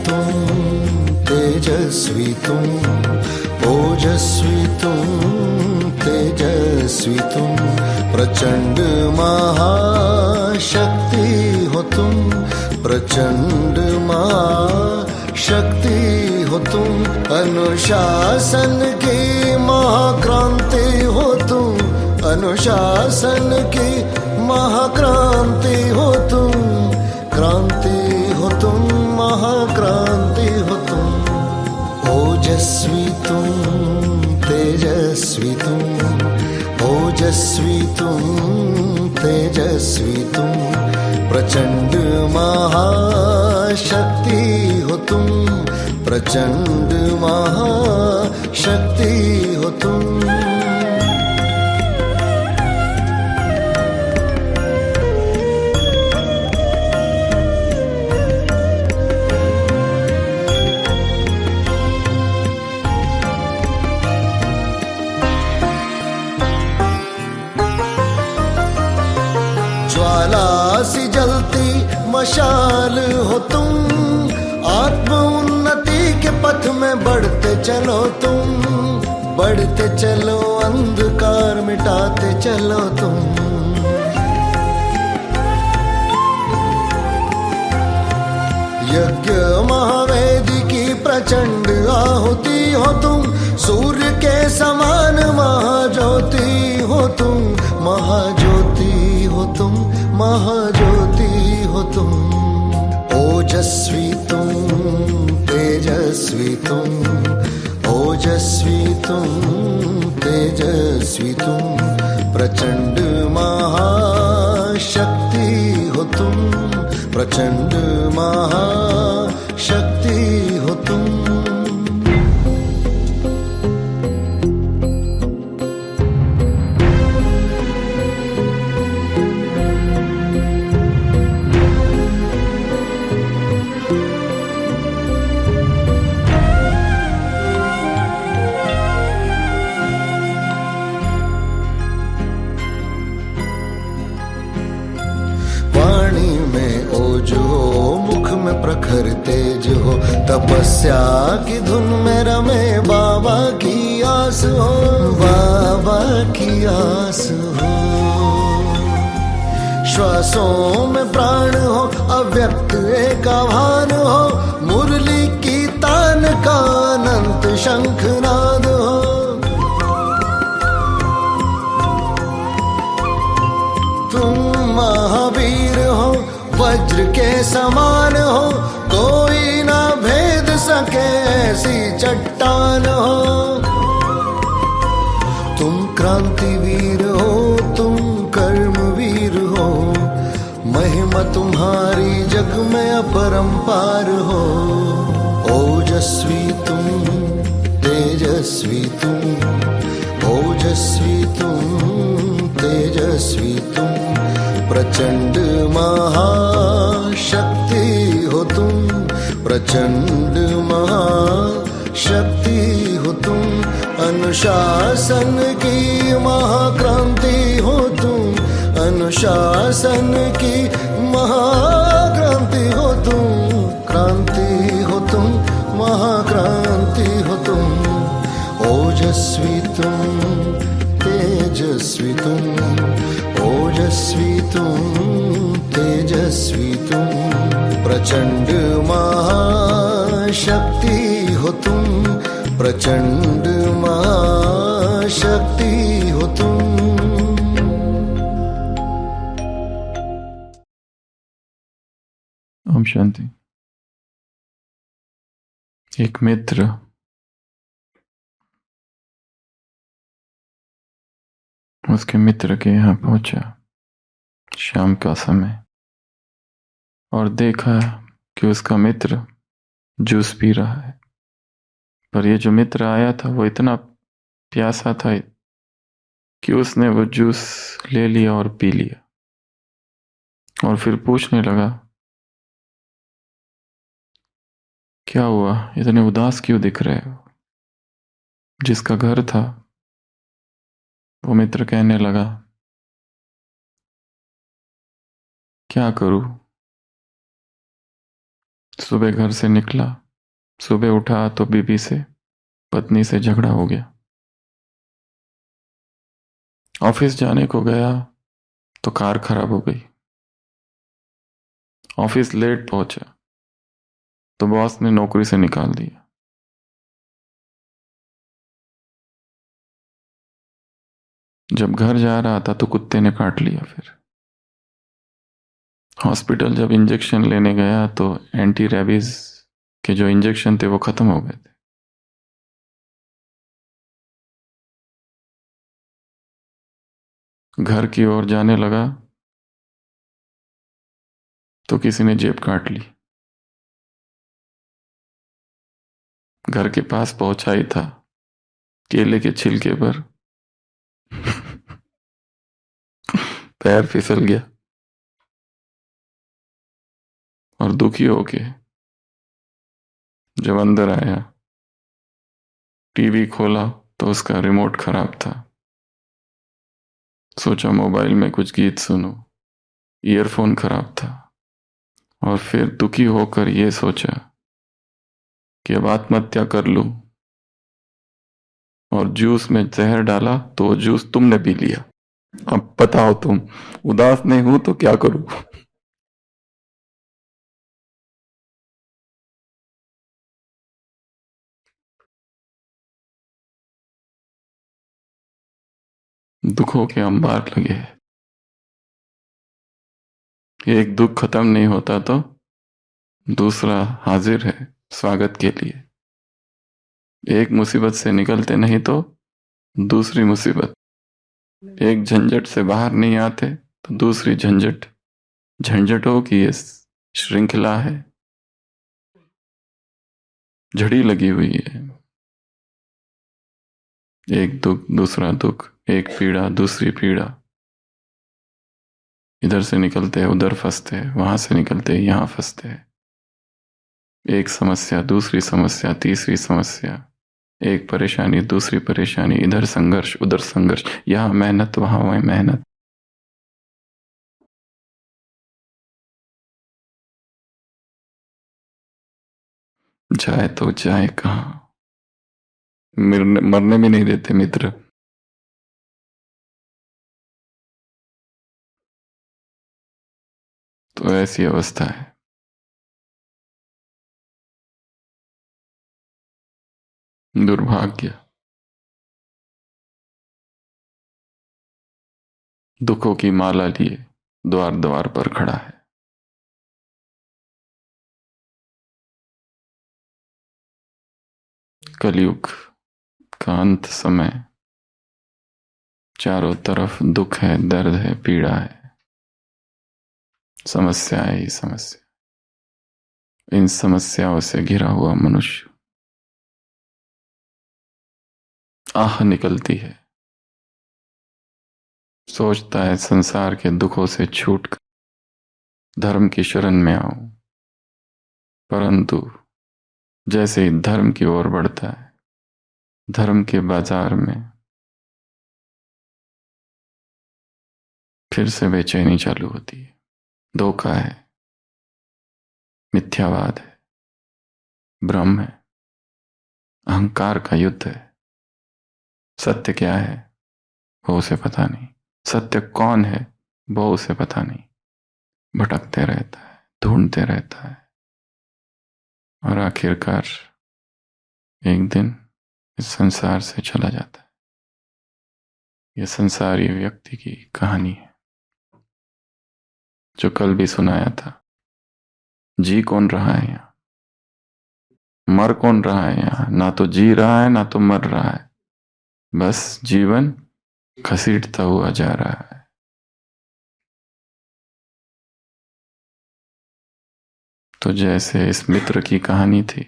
तुम तेजस्वी तुम ओजस्वी तुम तेजस्वी तुम प्रचंड महाशक्ति हो तुम प्रचंड महाशक्ति हो तुम अनुशासन की महाक्रांति हो तुम अनुशासन की महाक्रांति हो तुम क्रांति हो तुम महाक्रांति हो तुम ओजस्वी तुम तेजस्वी तुम ओजस्वी तुम तेजस्वी तुम प्रचंड महाशक्ति हो तुम प्रचंड महाशक्ति हो तुम ज्वाला सी जलती मशाल हो तुम आत्म उन्नति के पथ में बढ़ते चलो तुम बढ़ते चलो अंधकार मिटाते चलो तुम यज्ञ महावेदी की प्रचंड आहुति हो तुम सूर्य के समान महाज्योति हो तुम महाज्योति हो तुम महाज्योति हो तुम ओजस्वी तुम तेजस्वी तुम ओजस्वी तुम तेजस्वी तुम प्रचंड महाशक्ति हो तुम प्रचंड महाशक्ति हो तुम वाणी में ओज हो मुख में प्रखर तेज हो तपस्या की धुन में रमे बाबा की आस हो बाबा की आस हो श्वासों में प्राण हो अव्यक्त एक आह्वान हो मुरली की तान का अनंत शंखनाद हो तुम महावीर हो वज्र के समान हो कोई ना भेद सके ऐसी चट्टान हो तुम क्रांतिवीर हो तुम कर्मवीर हो महिमा तुम्हारी जग में अपरंपार हो ओजस्वी तुम तेजस्वी तुम ओजस्वी तुम तेजस्वी तुम प्रचंड महाशक्ति हो तुम प्रचंड महाशक्ति हो तुम अनुशासन की महाक्रांति हो तुम अनुशासन की महाक्रांति हो तुम क्रांति हो तुम महाक्रांति हो तुम ओजस्वी तुम तेजस्वी तुम ओजस्वी तुम तेजस्वी तुम प्रचंड महाशक्ति हो तुम प्रचंड महाशक्ति हो तुम ओम शांति। एक मित्र उसके मित्र के यहाँ पहुंचा शाम का समय और देखा कि उसका मित्र जूस पी रहा है। पर ये जो मित्र आया था वो इतना प्यासा था कि उसने वो जूस ले लिया और पी लिया और फिर पूछने लगा, क्या हुआ, इतने उदास क्यों दिख रहे हो? जिसका घर था वो मित्र कहने लगा, क्या करूं, सुबह घर से निकला, सुबह उठा तो बीबी से, पत्नी से झगड़ा हो गया। ऑफिस जाने को गया तो कार खराब हो गई। ऑफिस लेट पहुंचा तो बॉस ने नौकरी से निकाल दिया। जब घर जा रहा था तो कुत्ते ने काट लिया। फिर हॉस्पिटल जब इंजेक्शन लेने गया तो एंटी रेबीज के जो इंजेक्शन थे वो खत्म हो गए थे। घर की ओर जाने लगा तो किसी ने जेब काट ली। घर के पास पहुंचा ही था, केले के छिलके पर पैर फिसल गया और दुखी होके जब अंदर आया, टीवी खोला तो उसका रिमोट खराब था। सोचा मोबाइल में कुछ गीत सुनो, ईयरफोन खराब था। और फिर दुखी होकर यह सोचा कि अब आत्महत्या कर लूं, और जूस में जहर डाला तो वो जूस तुमने पी लिया। अब बताओ तुम, उदास नहीं हूं तो क्या करूं। दुखों के अंबार लगे। एक दुख खत्म नहीं होता तो दूसरा हाजिर है स्वागत के लिए। एक मुसीबत से निकलते नहीं तो दूसरी मुसीबत। एक झंझट से बाहर नहीं आते तो दूसरी झंझट। झंझटों की ये श्रृंखला है, झड़ी लगी हुई है। एक दुख दूसरा दुख, एक पीड़ा दूसरी पीड़ा। इधर से निकलते उधर फंसते, वहां से निकलते यहां फंसते। एक समस्या दूसरी समस्या तीसरी समस्या, एक परेशानी दूसरी परेशानी, इधर संघर्ष उधर संघर्ष, यहां मेहनत वहां वहीं मेहनत। जाए तो जाए कहां, मरने भी नहीं देते मित्र। तो ऐसी अवस्था है। दुर्भाग्य दुखों की माला लिए द्वार द्वार पर खड़ा है। कलयुग का अंत समय, चारों तरफ दुख है, दर्द है, पीड़ा है, समस्या ही समस्या। इन समस्याओं से घिरा हुआ मनुष्य आह निकलती है, सोचता है संसार के दुखों से छूटकर धर्म की शरण में आऊं। परंतु जैसे ही धर्म की ओर बढ़ता है, धर्म के बाजार में फिर से बेचैनी चालू होती है। धोखा है, मिथ्यावाद है, भ्रम है, अहंकार का युद्ध है। सत्य क्या है वो उसे पता नहीं, सत्य कौन है वो उसे पता नहीं। भटकते रहता है, ढूंढते रहता है, और आखिरकार एक दिन इस संसार से चला जाता है। यह संसारी व्यक्ति की कहानी है जो कल भी सुनाया था। जी कौन रहा है यहां, मर कौन रहा है यहां। ना तो जी रहा है ना तो मर रहा है, बस जीवन घसीटता हुआ जा रहा है। तो जैसे इस मित्र की कहानी थी,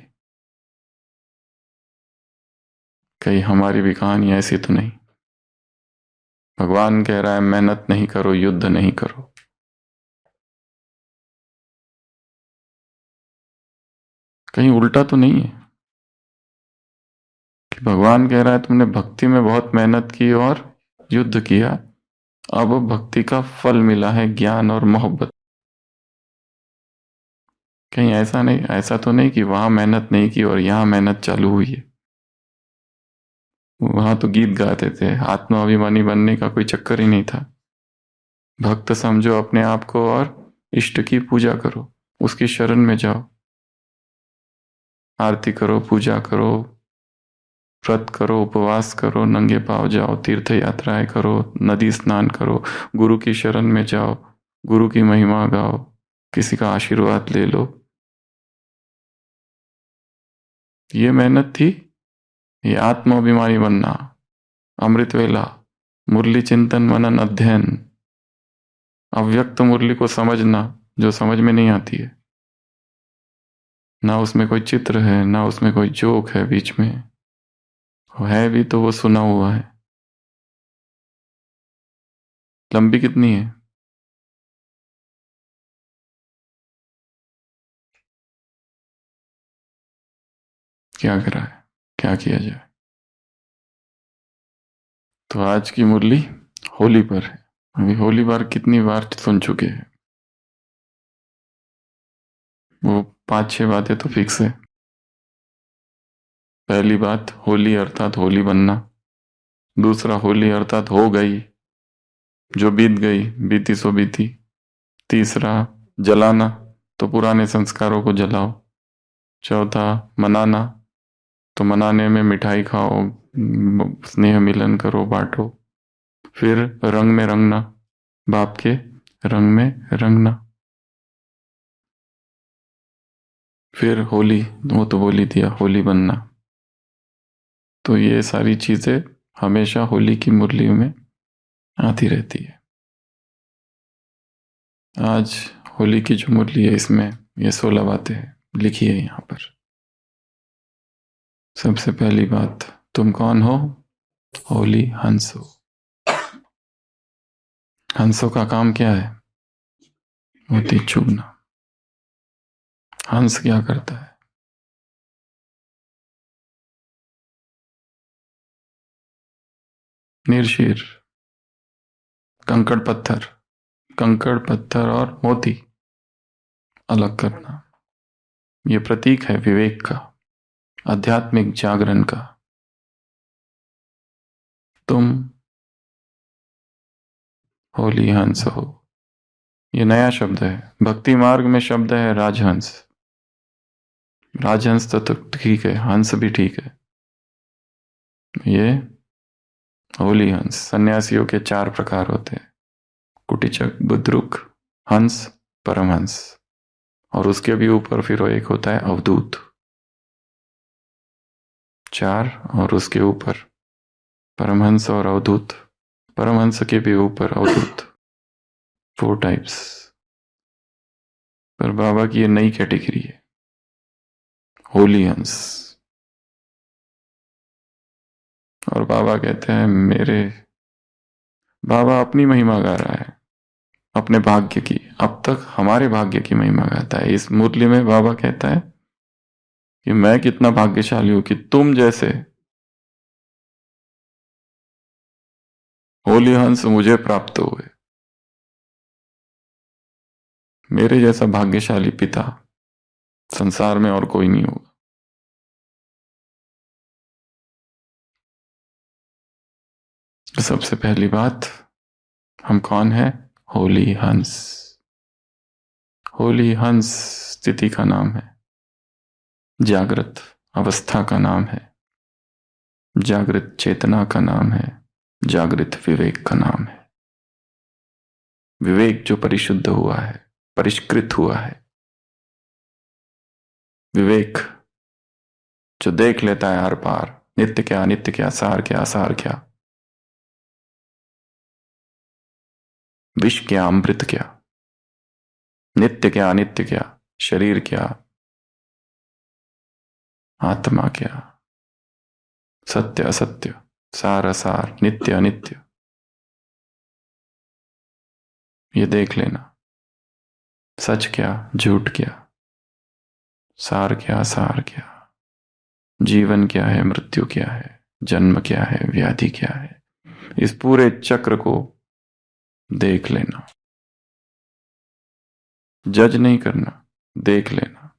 कहीं हमारी भी कहानी ऐसी तो नहीं। भगवान कह रहा है मेहनत नहीं करो, युद्ध नहीं करो। कहीं उल्टा तो नहीं है कि भगवान कह रहा है तुमने भक्ति में बहुत मेहनत की और युद्ध किया, अब भक्ति का फल मिला है ज्ञान और मोहब्बत। कहीं ऐसा तो नहीं कि वहां मेहनत नहीं की और यहां मेहनत चालू हुई है। वहां तो गीत गाते थे, आत्माभिमानी बनने का कोई चक्कर ही नहीं था। भक्त समझो अपने आप को और इष्ट की पूजा करो, उसकी शरण में जाओ, आरती करो, पूजा करो, व्रत करो, उपवास करो, नंगे पांव जाओ, तीर्थ यात्राएं करो, नदी स्नान करो, गुरु की शरण में जाओ, गुरु की महिमा गाओ, किसी का आशीर्वाद ले लो। ये मेहनत थी। ये आत्माभिमानी बनना, अमृत वेला, मुरली चिंतन मनन अध्ययन, अव्यक्त मुरली को समझना जो समझ में नहीं आती है, ना उसमें कोई चित्र है, ना उसमें कोई जोक है बीच में, है भी तो वो सुना हुआ है। लंबी कितनी है? क्या करा है, क्या किया जाए? तो आज की मुरली होली पर है। अभी होली बार कितनी बार सुन चुके हैं? वो 5-6 बातें तो फिक्स है। पहली बात, होली अर्थात होली बनना। दूसरा, होली अर्थात हो गई, जो बीत गई बीती सो बीती। तीसरा, जलाना, तो पुराने संस्कारों को जलाओ। चौथा, मनाना, तो मनाने में मिठाई खाओ, स्नेह मिलन करो, बांटो। फिर रंग में रंगना, बाप के रंग में रंगना। फिर होली, वो तो बोल ही दिया, होली बनना। तो ये सारी चीजें हमेशा होली की मुरली में आती रहती है। आज होली की जो मुरली है, इसमें ये 16 बातें लिखी है यहाँ पर। सबसे पहली बात, तुम कौन हो? होली हंस हो। हंसों का काम क्या है? मोती चुगना। हंस क्या करता है? निर्शीर, कंकड़ पत्थर और मोती अलग करना। ये प्रतीक है विवेक का, आध्यात्मिक जागरण का। तुम होली हंस हो, ये नया शब्द है। भक्ति मार्ग में शब्द है राजहंस। राजहंस तो ठीक है, हंस भी ठीक है। ये होली हंस। सन्यासियों के 4 प्रकार होते हैं, कुटिचक, बुद्रुक, हंस, परमहंस। और उसके भी ऊपर फिर एक होता है अवधूत। 4 और उसके ऊपर परमहंस और अवधूत। परमहंस के भी ऊपर अवधूत। 4 टाइप्स। पर बाबा की ये नई कैटेगरी है, होली हंस। और बाबा कहते हैं बाबा अपनी महिमा गा रहा है, अपने भाग्य की। अब तक हमारे भाग्य की महिमा गाता है। इस मुरली में बाबा कहता है कि मैं कितना भाग्यशाली हूं कि तुम जैसे होली हंस मुझे प्राप्त हुए। मेरे जैसा भाग्यशाली पिता संसार में और कोई नहीं होगा। तो सबसे पहली बात, हम कौन है? होली हंस। होली हंस स्थिति का नाम है, जागृत अवस्था का नाम है, जागृत चेतना का नाम है, जागृत विवेक का नाम है। विवेक जो परिशुद्ध हुआ है, परिष्कृत हुआ है। विवेक जो देख लेता है आर पार, नित्य क्या अनित्य क्या, सार क्या असार क्या, विष क्या अमृत क्या, नित्य क्या अनित्य क्या, शरीर क्या आत्मा क्या, सत्य असत्य, सार असार, नित्य अनित्य, ये देख लेना। सच क्या झूठ क्या, सार क्या असार क्या, जीवन क्या है मृत्यु क्या है, जन्म क्या है व्याधि क्या है, इस पूरे चक्र को देख लेना। जज नहीं करना, देख लेना।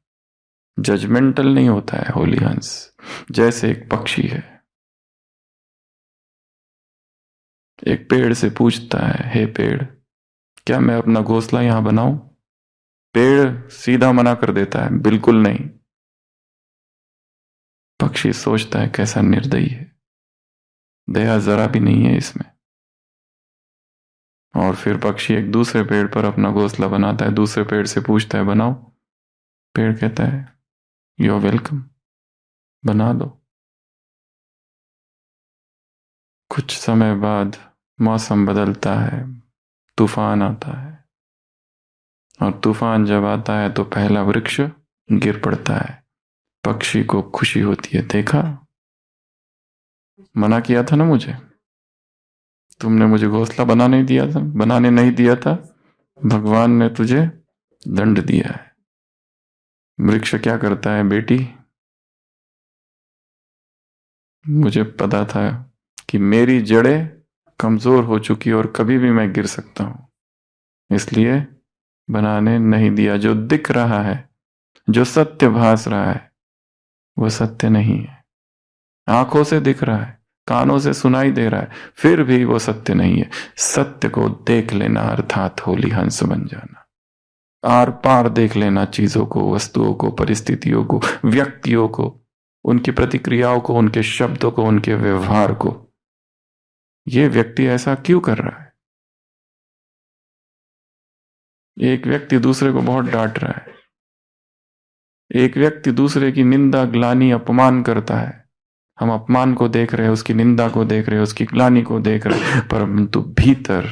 जजमेंटल नहीं होता है होली हंस। जैसे एक पक्षी है, एक पेड़ से पूछता है, हे पेड़, क्या मैं अपना घोंसला यहां बनाऊं? पेड़ सीधा मना कर देता है, बिल्कुल नहीं। पक्षी सोचता है कैसा निर्दयी है, दया जरा भी नहीं है इसमें। और फिर पक्षी एक दूसरे पेड़ पर अपना घोंसला बनाता है, दूसरे पेड़ से पूछता है बनाओ। पेड़ कहता है यू आर वेलकम, बना लो। कुछ समय बाद मौसम बदलता है, तूफान आता है, और तूफान जब आता है तो पहला वृक्ष गिर पड़ता है। पक्षी को खुशी होती है, देखा, मना किया था ना मुझे, तुमने मुझे घोंसला बनाने नहीं दिया था, भगवान ने तुझे दंड दिया है। वृक्ष क्या करता है, बेटी, मुझे पता था कि मेरी जड़ें कमजोर हो चुकी और कभी भी मैं गिर सकता हूं, इसलिए बनाने नहीं दिया। जो दिख रहा है, जो सत्य भास रहा है, वो सत्य नहीं है। आंखों से दिख रहा है, कानों से सुनाई दे रहा है, फिर भी वो सत्य नहीं है। सत्य को देख लेना अर्थात होली हंस बन जाना। आर पार देख लेना चीजों को, वस्तुओं को, परिस्थितियों को, व्यक्तियों को, उनकी प्रतिक्रियाओं को, उनके शब्दों को, उनके व्यवहार को। ये व्यक्ति ऐसा क्यों कर रहा है? एक व्यक्ति दूसरे को बहुत डांट रहा है, एक व्यक्ति दूसरे की निंदा, ग्लानि, अपमान करता है। हम अपमान को देख रहे हैं, उसकी निंदा को देख रहे हैं, उसकी ग्लानि को देख रहे हैं, परंतु भीतर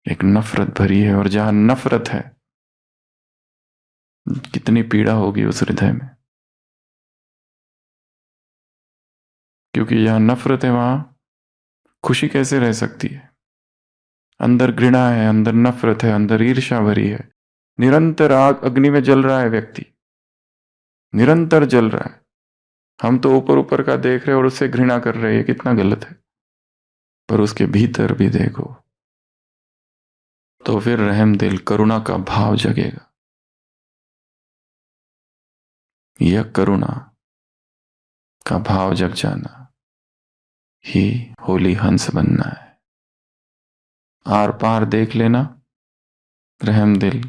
एक नफरत भरी है। और जहां नफरत है, कितनी पीड़ा होगी उस हृदय में, क्योंकि जहां नफरत है वहां खुशी कैसे रह सकती है? अंदर घृणा है, अंदर नफरत है, अंदर ईर्ष्या भरी है। निरंतर आग अग्नि में जल रहा है व्यक्ति, निरंतर जल रहा है। हम तो ऊपर ऊपर का देख रहे हैं और उससे घृणा कर रहे हैं, कितना गलत है। पर उसके भीतर भी देखो तो फिर रहम दिल, करुणा का भाव जगेगा। यह करुणा का भाव जग जाना ही होली हंस बनना है। आर पार देख लेना, रहम दिल,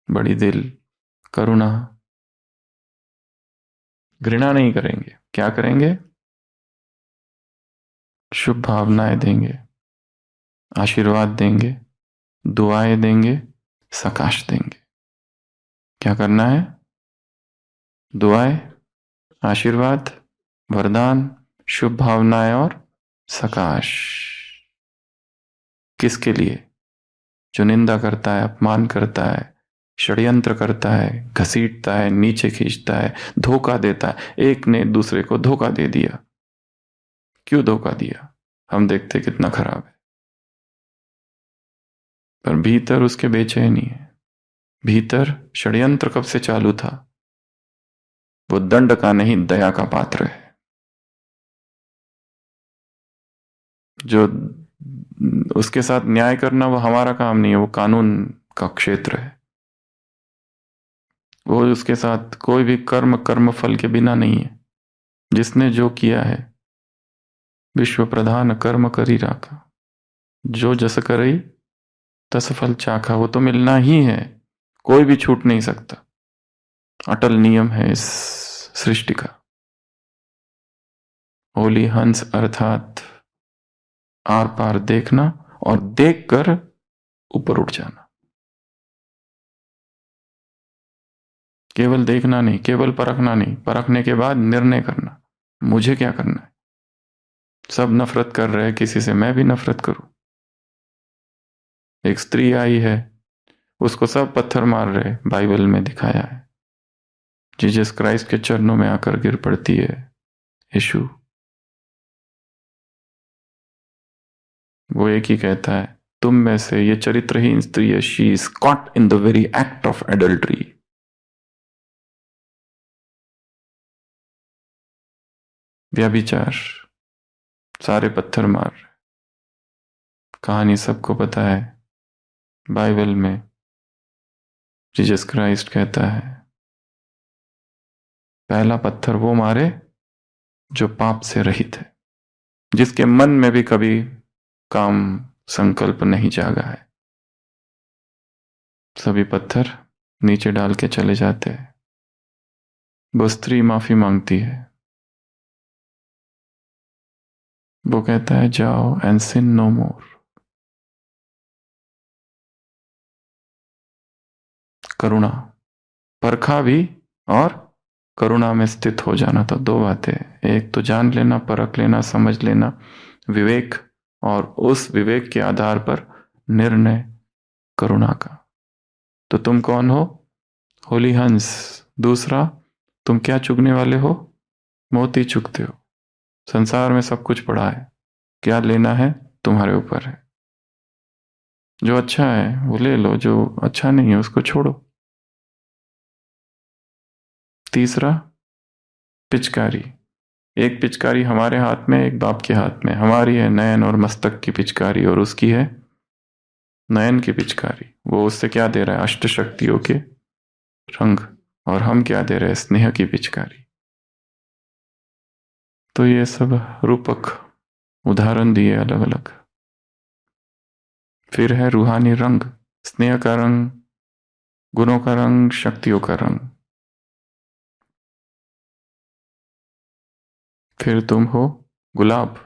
बड़ी दिल, करुणा। घृणा नहीं करेंगे, क्या करेंगे? शुभ भावनाएं देंगे, आशीर्वाद देंगे, दुआएं देंगे, सकाश देंगे। क्या करना है? दुआएं, आशीर्वाद, वरदान, शुभ भावनाएं और सकाश। किसके लिए? जो निंदा करता है, अपमान करता है, षड्यंत्र करता है, घसीटता है, नीचे खींचता है, धोखा देता है। एक ने दूसरे को धोखा दे दिया। क्यों धोखा दिया? हम देखते कितना खराब है, पर भीतर उसके बेचैनी है। भीतर षड्यंत्र कब से चालू था? वो दंड का नहीं, दया का पात्र है। जो उसके साथ न्याय करना वो हमारा काम नहीं है, वो कानून का क्षेत्र है। वो उसके साथ कोई भी कर्म फल के बिना नहीं है। जिसने जो किया है, विश्व प्रधान कर्म करी राखा, जो जस करई तस फल चाखा। वो तो मिलना ही है, कोई भी छूट नहीं सकता। अटल नियम है इस सृष्टि का। होली हंस अर्थात आर पार देखना और देखकर ऊपर उठ जाना। केवल देखना नहीं, केवल परखना नहीं, परखने के बाद निर्णय करना, मुझे क्या करना है। सब नफरत कर रहे हैं किसी से, मैं भी नफरत करूं। एक स्त्री आई है, उसको सब पत्थर मार रहे, बाइबल में दिखाया है। जीसस क्राइस्ट के चरणों में आकर गिर पड़ती है, यीशु। वो एक ही कहता है, तुम में से ये चरित्रहीन स्त्री है, she is caught in the very act of adultery. व्यभिचार, सारे पत्थर मार। कहानी सबको पता है, बाइबल में जीसस क्राइस्ट कहता है पहला पत्थर वो मारे जो पाप से रहित है, जिसके मन में भी कभी काम संकल्प नहीं जागा है। सभी पत्थर नीचे डाल के चले जाते हैं। वो स्त्री माफी मांगती है। वो कहता है जाओ एंड सिन नो मोर। करुणा, परखा भी और करुणा में स्थित हो जाना। तो दो बातें, एक तो जान लेना, परख लेना, समझ लेना, विवेक, और उस विवेक के आधार पर निर्णय करुणा का। तो तुम कौन हो? होली हंस। दूसरा, तुम क्या चुगने वाले हो? मोती चुगते हो। संसार में सब कुछ पड़ा है, क्या लेना है तुम्हारे ऊपर है। जो अच्छा है वो ले लो, जो अच्छा नहीं है उसको छोड़ो। तीसरा, पिचकारी। एक पिचकारी हमारे हाथ में, एक बाप के हाथ में। हमारी है नयन और मस्तक की पिचकारी, और उसकी है नयन की पिचकारी। वो उससे क्या दे रहा है? अष्ट शक्तियों के रंग। और हम क्या दे रहे हैं? स्नेह की पिचकारी। तो ये सब रूपक उदाहरण दिए अलग अलग। फिर है रूहानी रंग, स्नेह का रंग, गुणों का रंग, शक्तियों का रंग। फिर तुम हो गुलाब।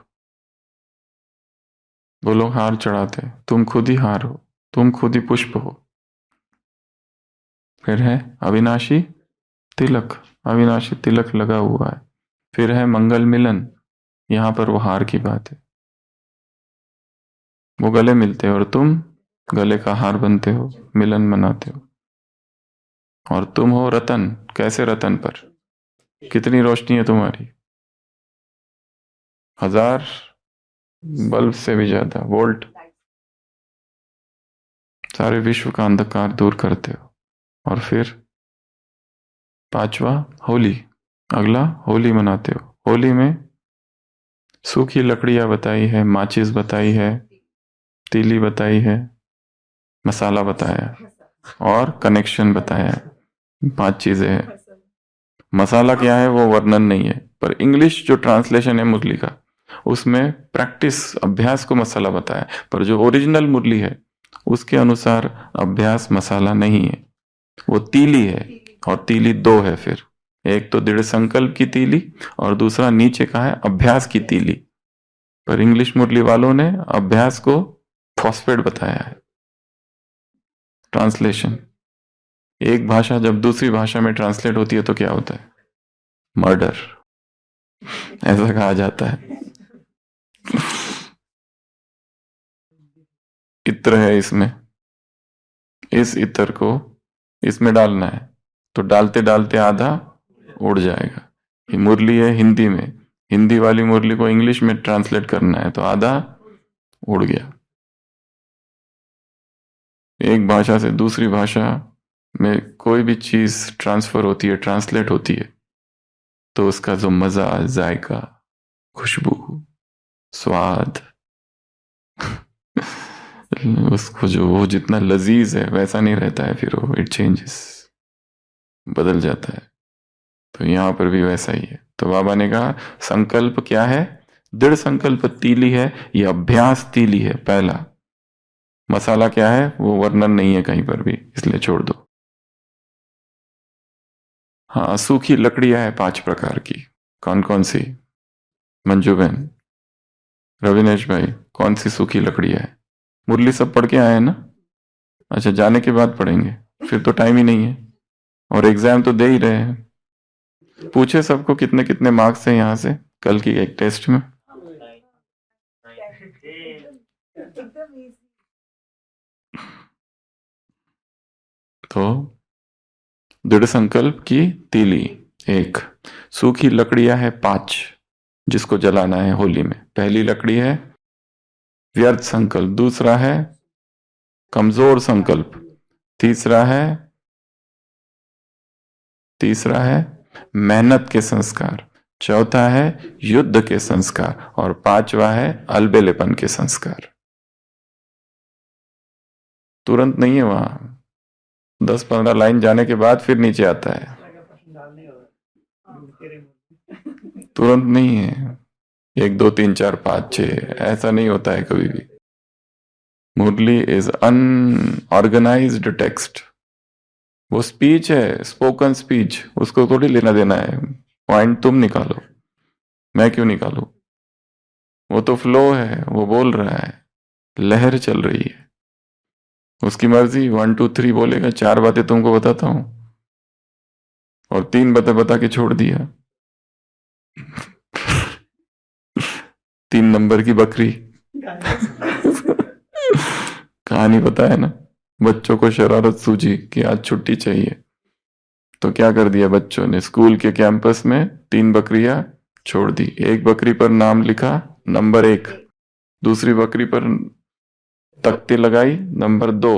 वो लोग हार चढ़ाते, तुम खुद ही हार हो, तुम खुद ही पुष्प हो। फिर है अविनाशी तिलक, अविनाशी तिलक लगा हुआ है। फिर है मंगल मिलन, यहां पर वो हार की बात है। वो गले मिलते हो और तुम गले का हार बनते हो, मिलन मनाते हो। और तुम हो रतन। कैसे रतन पर? कितनी रोशनी है तुम्हारी? 1000 बल्ब से भी ज्यादा वोल्ट। सारे विश्व का अंधकार दूर करते हो। और फिर पांचवा होली। अगला होली मनाते हो। होली में सूखी लकड़ियां बताई है, माचिस बताई है, तीली बताई है, मसाला बताया है, और कनेक्शन बताया है। 5 चीजें हैं। मसाला क्या है वो वर्णन नहीं है, पर इंग्लिश जो ट्रांसलेशन है मुरली का, उसमें प्रैक्टिस, अभ्यास को मसाला बताया। पर जो ओरिजिनल मुरली है उसके अनुसार अभ्यास मसाला नहीं है, वो तीली है। और तीली दो है फिर, एक तो दृढ़ संकल्प की तीली और दूसरा नीचे का है अभ्यास की तीली। पर इंग्लिश मुरली वालों ने अभ्यास को फॉस्फेट बताया है। ट्रांसलेशन, एक भाषा जब दूसरी भाषा में ट्रांसलेट होती है तो क्या होता है? मर्डर, ऐसा कहा जाता है। इत्र है इसमें, इस इत्र को इसमें डालना है, तो डालते डालते आधा उड़ जाएगा। ये मुरली है हिंदी में, हिंदी वाली मुरली को इंग्लिश में ट्रांसलेट करना है तो आधा उड़ गया। एक भाषा से दूसरी भाषा में कोई भी चीज ट्रांसफर होती है, ट्रांसलेट होती है, तो उसका जो मजा, जायका, खुशबू, स्वाद उसको जो वो जितना लजीज है वैसा नहीं रहता है, फिर वो इट चेंजेस, बदल जाता है। तो यहां पर भी वैसा ही है। तो बाबा ने कहा संकल्प क्या है? दृढ़ संकल्प तीली है, यह अभ्यास तीली है पहला। मसाला क्या है वो वर्णन नहीं है कहीं पर भी, इसलिए छोड़ दो। हाँ, सूखी लकड़ियां है 5 प्रकार की। कौन कौन सी? मंजू बहन, रविनेश भाई, कौन सी सूखी लकड़ियां है? मुरली सब पढ़ के आए हैं ना? अच्छा, जाने के बाद पढ़ेंगे, फिर तो टाइम ही नहीं है। और एग्जाम तो दे ही रहे हैं। पूछे सबको कितने कितने मार्क्स है यहाँ से कल की एक टेस्ट में? तो दृढ़ संकल्प की तीली 1, सूखी लकड़ियां है 5 जिसको जलाना है होली में। पहली लकड़ी है व्यर्थ संकल्प, दूसरा है कमजोर संकल्प, तीसरा है मेहनत के संस्कार, चौथा है युद्ध के संस्कार, और 5वां है अलबेलेपन के संस्कार। तुरंत नहीं है वहां, 10-15 लाइन जाने के बाद फिर नीचे आता है। तुरंत नहीं है, 1 2 3 4 5 6 ऐसा नहीं होता है कभी भी। मुरली इज अनऑर्गेनाइज्ड टेक्स्ट। वो स्पीच है, स्पोकन स्पीच, उसको थोड़ी लेना देना है। पॉइंट तुम निकालो, मैं क्यों निकालू? वो तो फ्लो है, वो बोल रहा है, लहर चल रही है, उसकी मर्जी। 1 2 3 बोलेगा, 4 बातें तुमको बताता हूं और 3 बातें बता के छोड़ दिया। 3 नंबर की बकरी। कहानी पता है ना? बच्चों को शरारत सूझी कि आज छुट्टी चाहिए, तो क्या कर दिया बच्चों ने, स्कूल के कैंपस में 3 बकरियां छोड़ दी। एक बकरी पर नाम लिखा नंबर 1, दूसरी बकरी पर तख्ती लगाई नंबर 2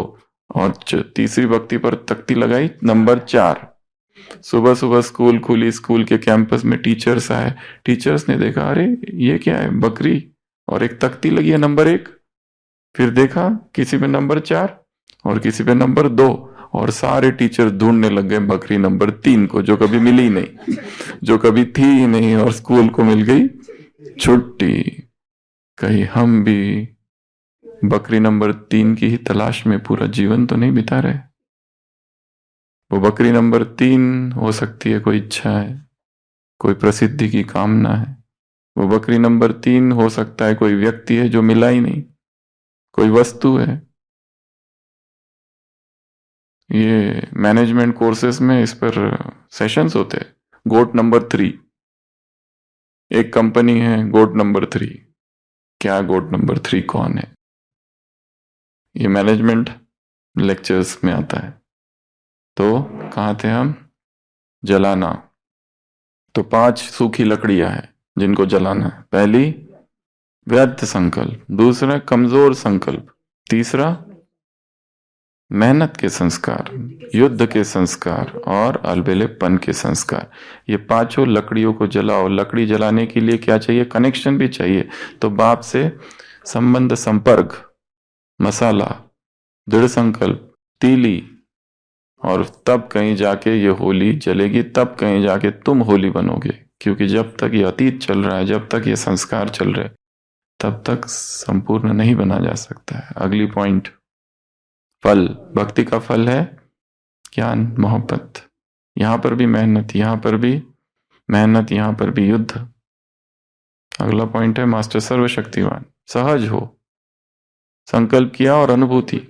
और तीसरी बकरी पर तख्ती लगाई नंबर 4। सुबह सुबह स्कूल खुली, स्कूल के कैंपस में टीचर्स आए। टीचर्स ने देखा, अरे ये क्या है, बकरी और एक तख्ती लगी है नंबर 1। फिर देखा किसी पे नंबर 4 और किसी पे नंबर 2, और सारे टीचर ढूंढने लग गए बकरी नंबर 3 को, जो कभी मिली नहीं, जो कभी थी ही नहीं, और स्कूल को मिल गई छुट्टी। कहीं हम भी बकरी नंबर 3 की ही तलाश में पूरा जीवन तो नहीं बिता रहे? वो बकरी नंबर 3 हो सकती है कोई इच्छा है, कोई प्रसिद्धि की कामना है। वो बकरी नंबर 3 हो सकता है कोई व्यक्ति है जो मिला ही नहीं, कोई वस्तु है। ये मैनेजमेंट कोर्सेज में इस पर सेशंस होते हैं। गोट नंबर 3, एक कंपनी है गोट नंबर 3। क्या गोट नंबर 3 कौन है? ये मैनेजमेंट लेक्चर्स में आता है। तो कहाँ थे हम? जलाना। तो 5 सूखी लकड़ियां हैं जिनको जलाना है। पहली, व्यर्थ संकल्प। दूसरा, कमजोर संकल्प। तीसरा, मेहनत के संस्कार, युद्ध के संस्कार और अलबेलेपन के संस्कार। ये 5 लकड़ियों को जलाओ। लकड़ी जलाने के लिए क्या चाहिए? कनेक्शन भी चाहिए। तो बाप से संबंध, संपर्क, मसाला, दृढ़ संकल्प, तीली, और तब कहीं जाके ये होली जलेगी, तब कहीं जाके तुम होली बनोगे। क्योंकि जब तक ये अतीत चल रहा है, जब तक ये संस्कार चल रहे, तब तक संपूर्ण नहीं बना जा सकता है। अगली पॉइंट, फल। भक्ति का फल है ज्ञान, मोहब्बत। यहां पर भी मेहनत, यहां पर भी मेहनत, यहां पर भी युद्ध। अगला पॉइंट है मास्टर सर्वशक्तिवान। सहज हो, संकल्प किया और अनुभूति,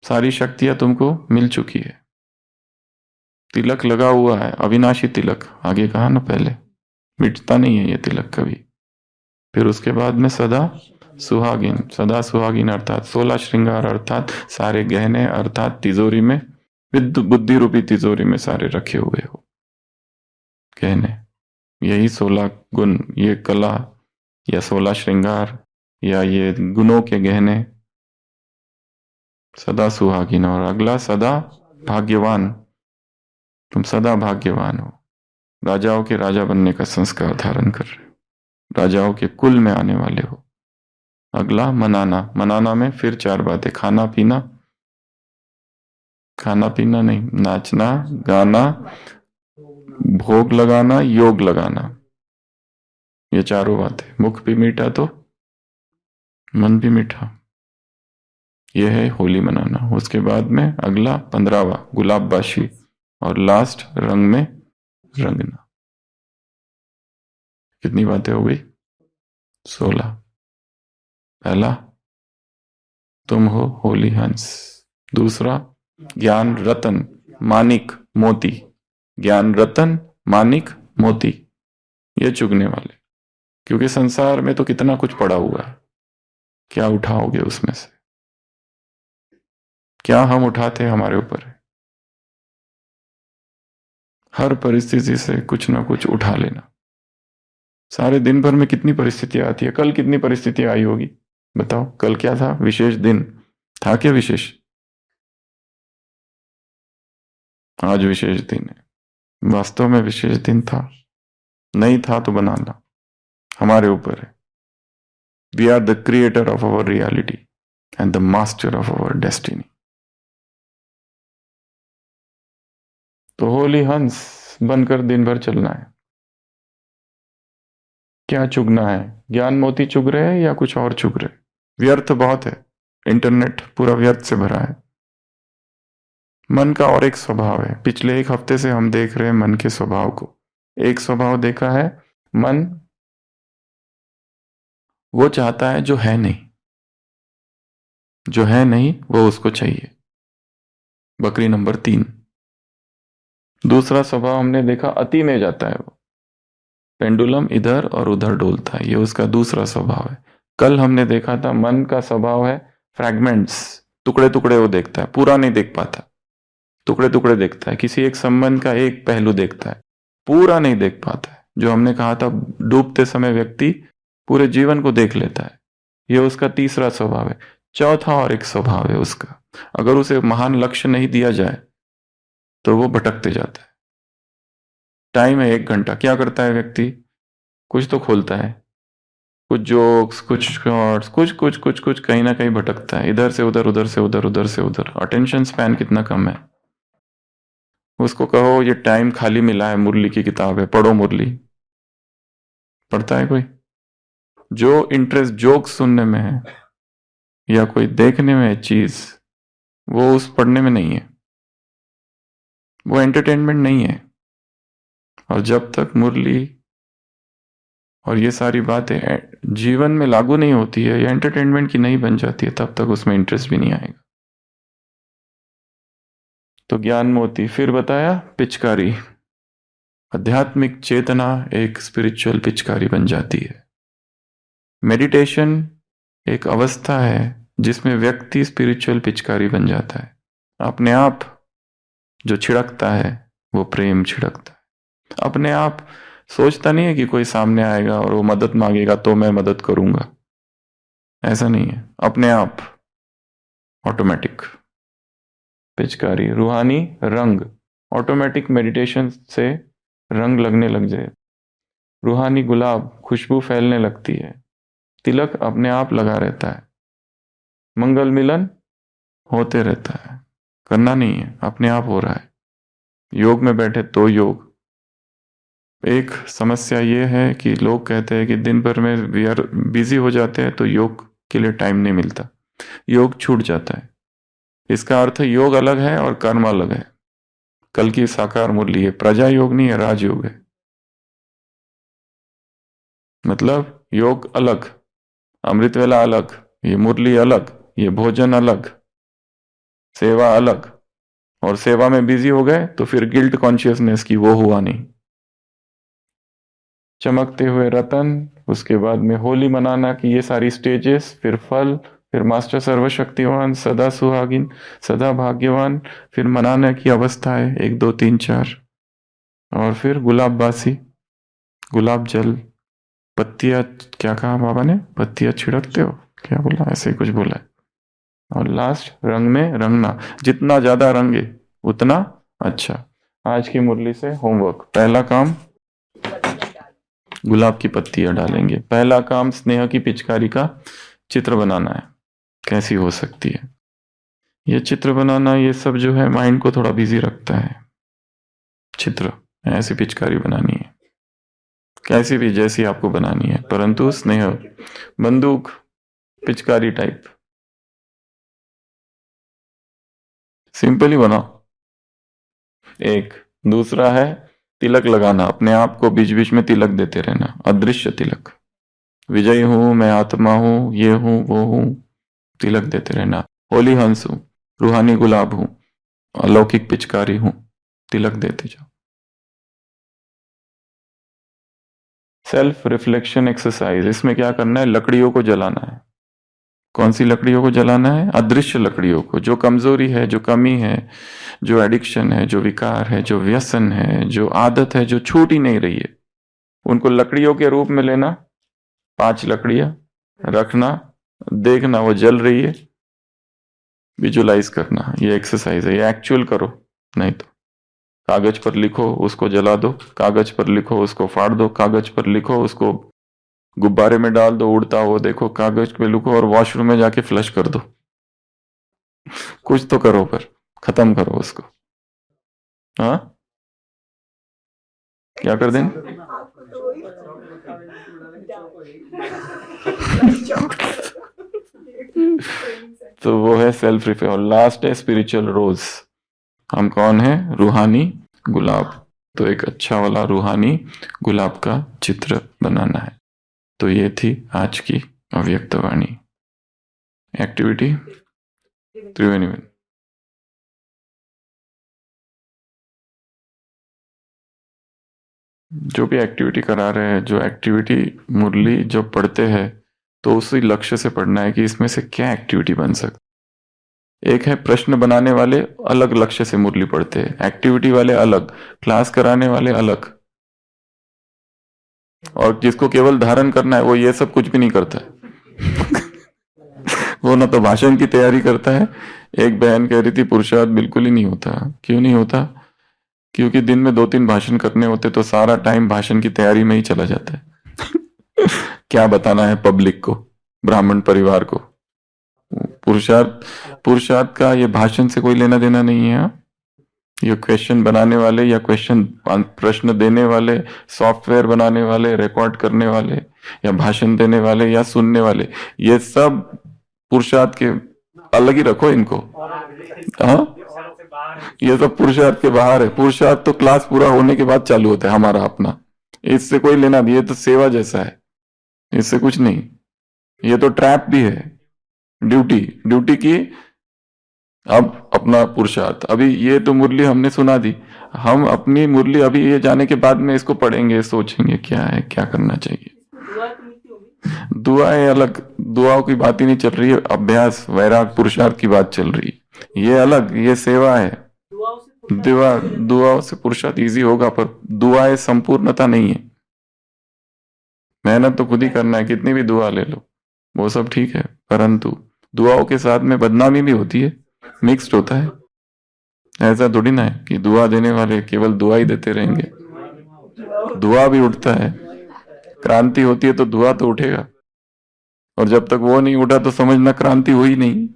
सारी शक्तियां तुमको मिल चुकी है। तिलक लगा हुआ है, अविनाशी तिलक, आगे कहा ना पहले, मिटता नहीं है ये तिलक कभी। फिर उसके बाद में सदा सुहागिन। सदा सुहागिन अर्थात 16 श्रृंगार, अर्थात सारे गहने, अर्थात तिजोरी में, बुद्धि रूपी तिजोरी में सारे रखे हुए हो गहने। यही 16 गुण, ये कला या 16 श्रृंगार या ये गुणों के गहने। सदा सुहागिन। और अगला, सदा भाग्यवान। तुम सदा भाग्यवान हो, राजाओं के राजा बनने का संस्कार धारण कर रहे हो, राजाओं के कुल में आने वाले हो। अगला, मनाना। मनाना में फिर 4 बातें, खाना पीना, खाना पीना नहीं, नाचना, गाना, भोग लगाना, योग लगाना, ये 4 बातें। मुख भी मीठा तो मन भी मीठा, यह है होली मनाना। उसके बाद में अगला 15वां, गुलाबबाशी, और लास्ट, रंग में रंगना। कितनी बातें हो गई? 16। पहला, तुम हो होली हंस। दूसरा, ज्ञान रतन, मानिक, मोती। ज्ञान रतन, मानिक, मोती, ये चुगने वाले। क्योंकि संसार में तो कितना कुछ पड़ा हुआ है, क्या उठाओगे उसमें से? क्या हम उठाते हैं, हमारे ऊपर है। हर परिस्थिति से कुछ ना कुछ उठा लेना। सारे दिन भर में कितनी परिस्थितियां आती है। कल कितनी परिस्थितियां आई होगी, बताओ। कल क्या था? विशेष दिन था क्या? विशेष, आज विशेष दिन है। वास्तव में विशेष दिन था? नहीं था तो बनाना, हमारे ऊपर है। We are the creator of our reality and the master of our destiny. तो होली हंस बनकर दिन भर चलना है। क्या चुगना है? ज्ञान मोती चुग रहे हैं या कुछ और चुग रहे हैं? व्यर्थ बहुत है, इंटरनेट पूरा व्यर्थ से भरा है। मन का और एक स्वभाव है, पिछले एक हफ्ते से हम देख रहे हैं मन के स्वभाव को। एक स्वभाव देखा है, मन वो चाहता है जो है नहीं, जो है नहीं वो उसको चाहिए। बकरी नंबर 3। दूसरा स्वभाव हमने देखा, अति में जाता है वो, पेंडुलम इधर और उधर डोलता है, ये उसका दूसरा स्वभाव है। कल हमने देखा था मन का स्वभाव है फ्रैगमेंट्स, टुकड़े टुकड़े वो देखता है, पूरा नहीं देख पाता, टुकड़े टुकड़े देखता है, किसी एक संबंध का एक पहलू देखता है, पूरा नहीं देख पाता है। जो हमने कहा था डूबते समय व्यक्ति पूरे जीवन को देख लेता है, यह उसका तीसरा स्वभाव है। चौथा और एक स्वभाव है उसका, अगर उसे महान लक्ष्य नहीं दिया जाए तो वो भटकते जाता है। टाइम है 1 घंटा, क्या करता है व्यक्ति? कुछ तो खोलता है, कुछ जोक्स, कुछ शॉर्ट्स, कुछ कुछ कुछ कुछ कहीं ना कहीं भटकता है, इधर से उधर, उधर से उधर, उधर से उधर। अटेंशन स्पैन कितना कम है। उसको कहो ये टाइम खाली मिला है, मुरली की किताब है, पढ़ो मुरली। पढ़ता है कोई? जो इंटरेस्ट जोक्स सुनने में है या कोई देखने में है चीज, वो उस पढ़ने में नहीं है, वो एंटरटेनमेंट नहीं है। और जब तक मुरली और ये सारी बातें जीवन में लागू नहीं होती है या एंटरटेनमेंट की नहीं बन जाती है, तब तक उसमें इंटरेस्ट भी नहीं आएगा। तो ज्ञान मोती, फिर बताया पिचकारी, आध्यात्मिक चेतना एक स्पिरिचुअल पिचकारी बन जाती है। मेडिटेशन एक अवस्था है जिसमें व्यक्ति स्पिरिचुअल पिचकारी बन जाता है। अपने आप जो छिड़कता है वो प्रेम छिड़कता है। अपने आप सोचता नहीं है कि कोई सामने आएगा और वो मदद मांगेगा तो मैं मदद करूंगा, ऐसा नहीं है। अपने आप ऑटोमेटिक पिचकारी। रूहानी रंग, ऑटोमेटिक मेडिटेशन से रंग लगने लग जाए। रूहानी गुलाब, खुशबू फैलने लगती है, तिलक अपने आप लगा रहता है, मंगल मिलन होते रहता है, करना नहीं है, अपने आप हो रहा है। योग में बैठे तो योग। एक समस्या ये है कि लोग कहते हैं कि दिन भर में वी आर बिजी हो जाते हैं तो योग के लिए टाइम नहीं मिलता, योग छूट जाता है। इसका अर्थ योग अलग है और कर्म अलग है। कल की साकार मुरली है, प्रजा योग नहीं है, राजयोग है। मतलब योग अलग, अमृत वेला अलग, ये मुरली अलग, ये भोजन अलग, सेवा अलग। और सेवा में बिजी हो गए तो फिर गिल्ट कॉन्शियसनेस की वो हुआ नहीं। चमकते हुए रतन, उसके बाद में होली मनाना की ये सारी स्टेजेस, फिर फल, फिर मास्टर सर्वशक्तिवान, सदा सुहागिन, सदा भाग्यवान, फिर मनाने की अवस्था है 1 2 3 4, और फिर गुलाब बासी, गुलाब जल, पत्तियां, क्या कहा बाबा ने? पत्तियां छिड़कते हो, क्या बोला? ऐसे ही कुछ बोला है। और लास्ट रंग में रंगना, जितना ज्यादा रंगे उतना अच्छा। आज की मुरली से होमवर्क, पहला काम गुलाब की पत्तियां डालेंगे। पहला काम स्नेह की पिचकारी का चित्र बनाना है, कैसी हो सकती है ये चित्र बनाना। ये सब जो है माइंड को थोड़ा बिजी रखता है। चित्र, ऐसी पिचकारी बनानी है, कैसी भी जैसी आपको बनानी है, परंतु स्नेह, बंदूक पिचकारी टाइप, सिंपल ही बनाओ। एक दूसरा है तिलक लगाना, अपने आप को बीच बीच में तिलक देते रहना, अदृश्य तिलक। विजयी हूं, मैं आत्मा हूं, ये हूं, वो हूं, तिलक देते रहना। होली हंस हूं, रूहानी गुलाब हूं, अलौकिक पिचकारी हूं, तिलक देते जाओ। सेल्फ रिफ्लेक्शन एक्सरसाइज, इसमें क्या करना है? लकड़ियों को जलाना है। कौन सी लकड़ियों को जलाना है? अदृश्य लकड़ियों को, जो कमजोरी है, जो कमी है, जो एडिक्शन है, जो विकार है, जो व्यसन है, जो आदत है, जो छूट ही नहीं रही है, उनको लकड़ियों के रूप में लेना। 5 लकड़ियां रखना, देखना वो जल रही है, विजुलाइज करना। ये एक्सरसाइज है, ये एक्चुअल करो, नहीं तो कागज पर लिखो, उसको जला दो, कागज पर लिखो, उसको फाड़ दो, कागज पर लिखो, उसको गुब्बारे में डाल दो, उड़ता हो देखो, कागज पे लिखो, और वॉशरूम में जाके फ्लश कर दो। कुछ तो करो, पर खत्म करो उसको। हाँ, क्या कर दें? तो वो है सेल्फ रिफाइन। और लास्ट है स्पिरिचुअल रोज। हम कौन है? रूहानी गुलाब। तो एक अच्छा वाला रूहानी गुलाब का चित्र बनाना है। तो ये थी आज की अव्यक्त वाणी एक्टिविटी। त्रिवेणी में जो भी एक्टिविटी करा रहे हैं, जो एक्टिविटी मुरली जो पढ़ते हैं, तो उसी लक्ष्य से पढ़ना है कि इसमें से क्या एक्टिविटी बन सकती। एक है प्रश्न बनाने वाले अलग लक्ष्य से मुरली पढ़ते हैं, एक्टिविटी वाले अलग, क्लास कराने वाले अलग, और जिसको केवल धारण करना है वो ये सब कुछ भी नहीं करता है। वो ना तो भाषण की तैयारी करता है। एक बहन कह रही थी पुरुषार्थ बिल्कुल ही नहीं होता। क्यों नहीं होता? क्योंकि दिन में 2-3 भाषण करने होते तो सारा टाइम भाषण की तैयारी में ही चला जाता है। क्या बताना है पब्लिक को, ब्राह्मण परिवार को। पुरुषार्थ का ये भाषण से कोई लेना देना नहीं है। ये क्वेश्चन बनाने वाले या प्रश्न देने वाले, सॉफ्टवेयर बनाने वाले, रिकॉर्ड करने वाले, या भाषण देने वाले या सुनने वाले, ये सब पुरुषार्थ के अलग ही रखो इनको। हाँ, ये सब पुरुषार्थ के बाहर है। पुरुषार्थ तो क्लास पूरा होने के बाद चालू होता है हमारा अपना। इससे कोई लेना नहीं, ये तो सेवा जैसा है, इससे कुछ नहीं। ये तो ट्रैप भी है, ड्यूटी की। अब अपना पुरुषार्थ, अभी ये तो मुरली हमने सुना दी, हम अपनी मुरली अभी ये जाने के बाद में इसको पढ़ेंगे, सोचेंगे क्या है, क्या करना चाहिए। दुआएं अलग, दुआओं की बात ही नहीं चल रही है। अभ्यास, वैराग, पुरुषार्थ की बात चल रही है। ये अलग, ये सेवा है। दुआओं से पुरुषार्थ इजी होगा, पर दुआएं संपूर्णता नहीं है। मेहनत तो खुद ही करना है, कितनी भी दुआ ले लो वो सब ठीक है, परंतु दुआओं के साथ में बदनामी भी होती है, मिक्स्ड होता है। ऐसा थोड़ी ना है कि दुआ देने वाले केवल दुआ ही देते रहेंगे। दुआ भी उठता है, क्रांति होती है तो दुआ तो उठेगा, और जब तक वो नहीं उठा तो समझना क्रांति हुई नहीं।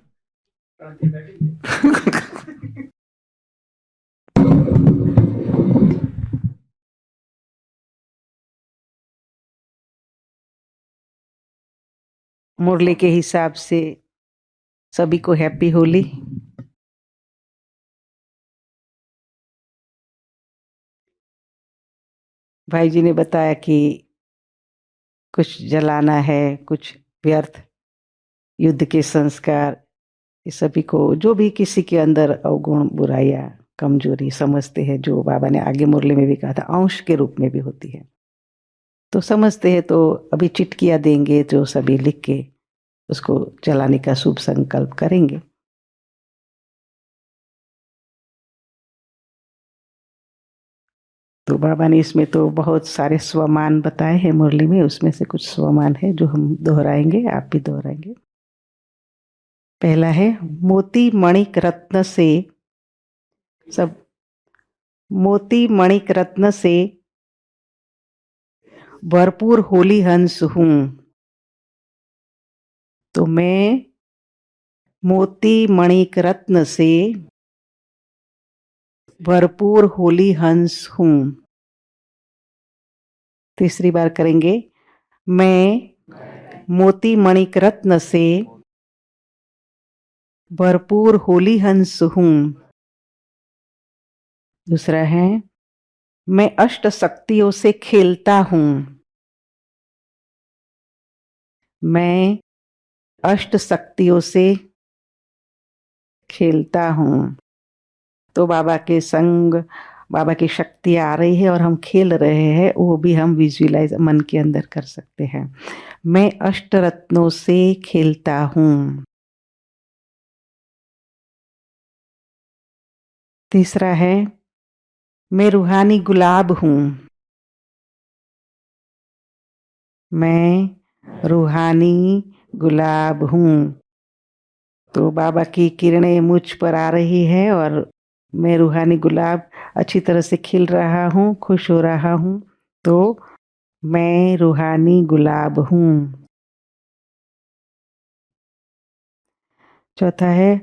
मुरली के हिसाब से सभी को हैप्पी होली। भाई जी ने बताया कि कुछ जलाना है, कुछ व्यर्थ युद्ध के संस्कार, ये सभी को, जो भी किसी के अंदर अवगुण, बुराइयां, कमजोरी समझते हैं, जो बाबा ने आगे मुरली में भी कहा था अंश के रूप में भी होती है, तो समझते हैं। तो अभी चिटकियां देंगे जो सभी लिख के उसको जलाने का शुभ संकल्प करेंगे। तो बाबा ने इसमें तो बहुत सारे स्वमान बताए हैं मुरली में, उसमें से कुछ स्वमान है जो हम दोहराएंगे, आप भी दोहराएंगे। पहला है मोती मणिक रत्न से, सब मोती मणिक रत्न से भरपूर होली हंस हूं। तो मैं मोती मणिक रत्न से भरपूर होली हंस हूं। तीसरी बार करेंगे, मैं मोती मणिक रत्न से भरपूर होली हंस हूं। दूसरा है, मैं अष्ट शक्तियों से खेलता हूं। मैं अष्ट शक्तियों से खेलता हूं। तो बाबा के संग, बाबा की शक्ति आ रही है और हम खेल रहे हैं, वो भी हम विजुअलाइज मन के अंदर कर सकते हैं। मैं अष्ट रत्नों से खेलता हूं। तीसरा है, मैं रूहानी गुलाब हूं। मैं रूहानी गुलाब हूं। तो बाबा की किरणें मुझ पर आ रही है और मैं रूहानी गुलाब अच्छी तरह से खिल रहा हूँ, खुश हो रहा हूँ। तो मैं रूहानी गुलाब हूँ। चौथा है,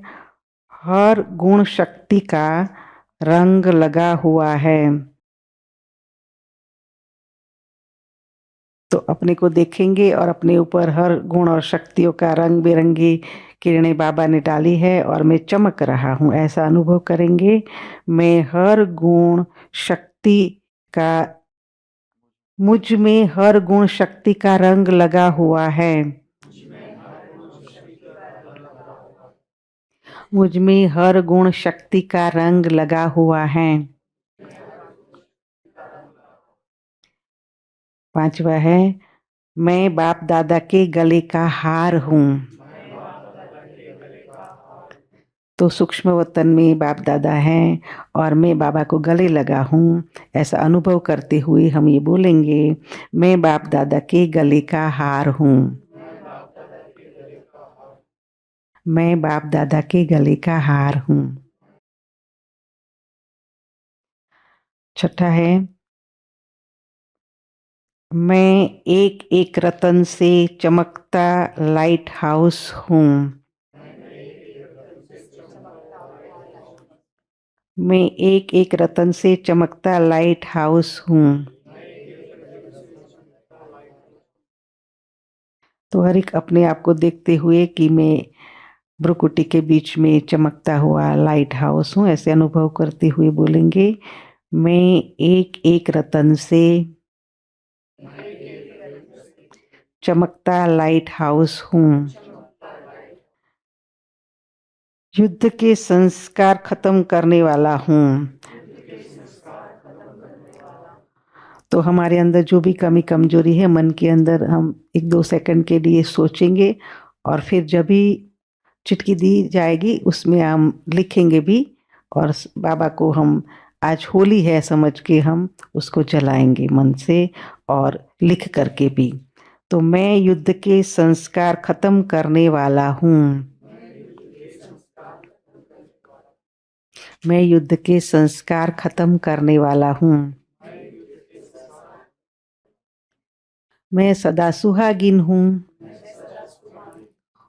हर गुण शक्ति का रंग लगा हुआ है। तो अपने को देखेंगे और अपने ऊपर हर गुण और शक्तियों का रंग बिरंगी किरणें बाबा ने डाली है और मैं चमक रहा हूँ, ऐसा अनुभव करेंगे। मैं हर गुण शक्ति का, मुझ में हर गुण शक्ति का रंग लगा हुआ है। मुझ में हर गुण शक्ति का रंग लगा हुआ है। 5वां है, मैं बाप दादा के गले का हार हूँ। तो सूक्ष्म वतन में बाप दादा हैं और मैं बाबा को गले लगा हूँ, ऐसा अनुभव करते हुए हम ये बोलेंगे, मैं बाप दादा के गले का हार हूँ। मैं बाप दादा के गले का हार हूँ। 6 है, मैं एक एक रतन से चमकता लाइट हाउस हूँ। मैं एक एक रतन से चमकता लाइट हाउस हूँ। तो हर एक अपने आप को देखते हुए कि मैं भ्रुकुटी के बीच में चमकता हुआ लाइट हाउस हूँ, ऐसे अनुभव करते हुए बोलेंगे, मैं एक एक रतन से चमकता लाइट हाउस हूँ। युद्ध के संस्कार खत्म करने वाला हूँ। तो हमारे अंदर जो भी कमी कमजोरी है मन के अंदर, हम 1-2 सेकंड के लिए सोचेंगे और फिर जब भी चिट्ठी दी जाएगी उसमें हम लिखेंगे भी, और बाबा को हम आज होली है समझ के हम उसको जलाएंगे मन से और लिख करके भी। तो मैं युद्ध के संस्कार खत्म करने वाला हूँ। मैं युद्ध के संस्कार खत्म करने वाला हूँ। मैं सदा सुहागिन हूँ,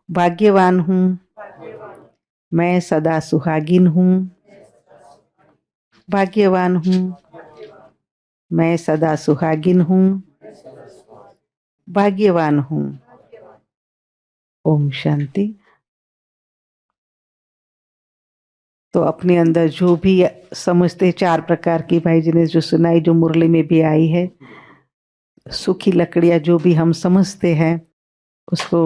भाग्यवान हूँ। मैं सदा सुहागिन हूँ, भाग्यवान हूँ। मैं सदा सुहागिन हूँ, भाग्यवान हूँ। ओम शांति। तो अपने अंदर जो भी समझते 4 प्रकार की भाई जी ने जो सुनाई, जो मुरली में भी आई है, सूखी लकड़ियाँ जो भी हम समझते हैं उसको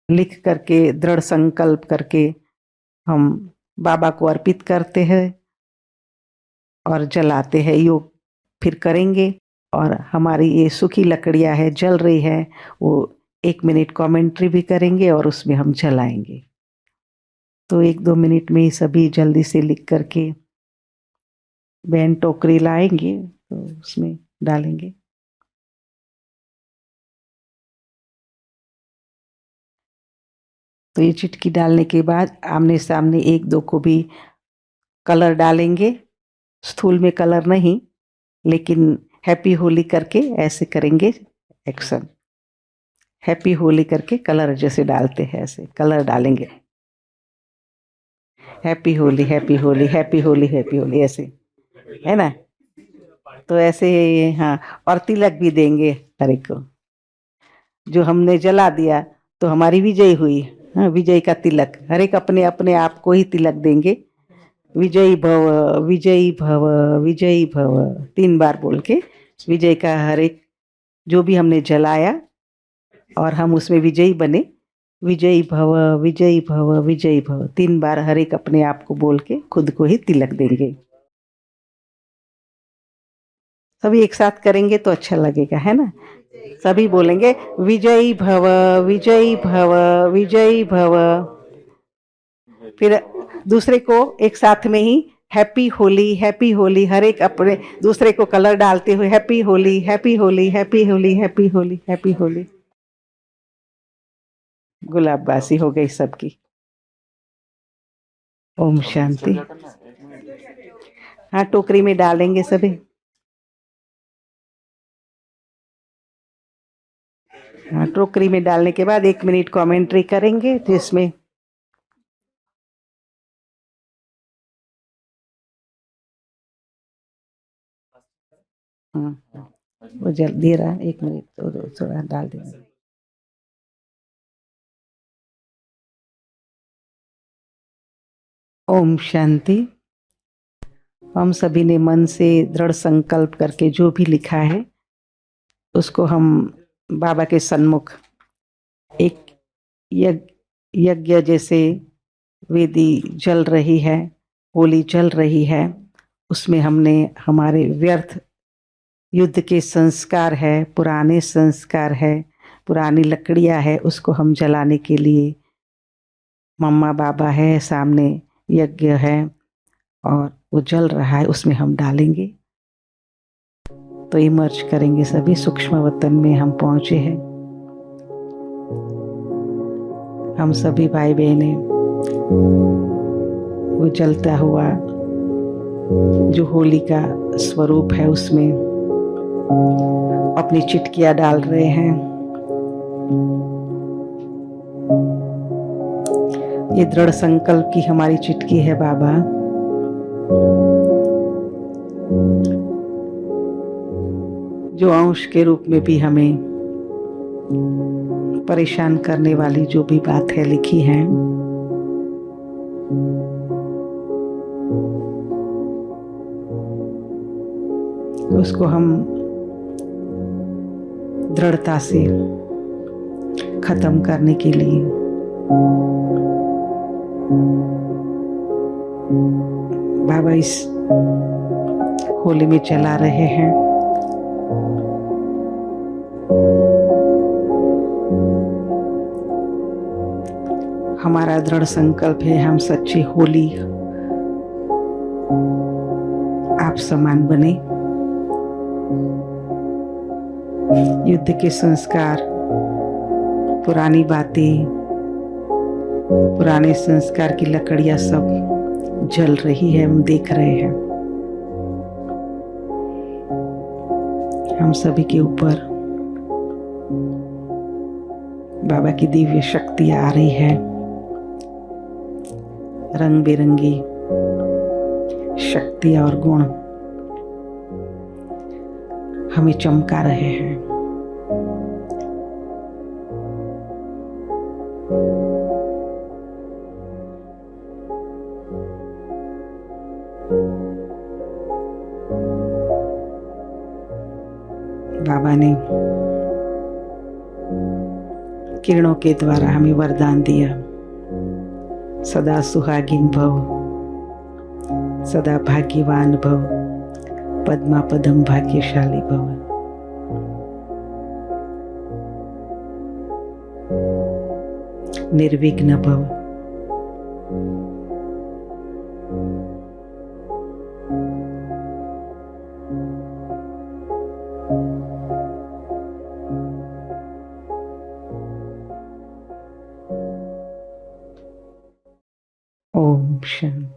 लिख करके दृढ़ संकल्प करके हम बाबा को अर्पित करते हैं और जलाते हैं। योग फिर करेंगे और हमारी ये सूखी लकड़ियाँ है जल रही है, वो 1 मिनट कमेंट्री भी करेंगे और उसमें हम जलाएंगे। तो 1-2 मिनट में ही सभी जल्दी से लिख करके बहन टोकरी लाएंगे तो उसमें डालेंगे। तो ये चिटकी डालने के बाद आमने सामने 1-2 को भी कलर डालेंगे, स्थूल में कलर नहीं, लेकिन हैप्पी होली करके ऐसे करेंगे एक्शन। हैप्पी होली करके कलर जैसे डालते हैं ऐसे कलर डालेंगे। Happy Holi, happy Holi, happy Holi, happy Holi, ऐसे है ना। तो ऐसे हाँ, और तिलक भी देंगे हर एक को। जो हमने जला दिया तो हमारी विजय हुई। हाँ, विजय का तिलक हर एक अपने अपने आप को ही तिलक देंगे। विजयी भव, विजयी भव, विजयी भव, 3 बार बोल के विजय का हर एक जो भी हमने जलाया और हम उसमें विजयी बने, विजयी भव, विजयी भव, विजयी भव, 3 बार हर एक अपने आप को बोल के खुद को ही तिलक देंगे। सभी एक साथ करेंगे तो अच्छा लगेगा, है ना। सभी बोलेंगे विजयी भव, विजयी भव, विजयी भव। फिर दूसरे को एक साथ में ही हैप्पी होली, हैप्पी होली, हर एक अपने दूसरे को कलर डालते हुए happy Holi, happy Holi, happy Holi, happy Holi, happy Holi. गुलाबबासी हो गई सबकी। ओम शांति। हाँ, टोकरी में डालेंगे सभी। हाँ, टोकरी में डालने के बाद 1 मिनट कमेंट्री करेंगे जिसमें वो जल दे रहा, 1 मिनट तो थोड़ा डाल देना। ओम शांति। हम सभी ने मन से दृढ़ संकल्प करके जो भी लिखा है उसको हम बाबा के सन्मुख एक यज्ञ जैसे वेदी जल रही है, होली जल रही है, उसमें हमने हमारे व्यर्थ युद्ध के संस्कार है, पुराने संस्कार है, पुरानी लकड़ियां है, उसको हम जलाने के लिए मम्मा बाबा है, सामने यज्ञ है और वो जल रहा है, उसमें हम डालेंगे तो इमर्ज करेंगे। सभी सूक्ष्म वतन में हम पहुंचे हैं। हम सभी भाई बहनें वो जलता हुआ जो होली का स्वरूप है उसमें अपनी चिटकियां डाल रहे हैं। ये दृढ़ संकल्प की हमारी चिटकी है बाबा। जो अंश के रूप में भी हमें परेशान करने वाली जो भी बात है लिखी है, उसको हम दृढ़ता से खत्म करने के लिए बाबा इस होली में चला रहे हैं। हमारा दृढ़ संकल्प है हम सच्ची होली आप समान बने। युद्ध के संस्कार, पुरानी बातें, पुराने संस्कार की लकड़ियां सब जल रही है, हम देख रहे हैं। हम सभी के ऊपर बाबा की दिव्य शक्ति आ रही है, रंग बिरंगी शक्ति और गुण हमें चमका रहे हैं। बाबा ने किरणों के द्वारा हमें वरदान दिया, सदा सुहागिन भव, सदा भाग्यवान भव, पद्मा पदम भाग्यशाली भव। निर्विघ्न भव। ओम शांति।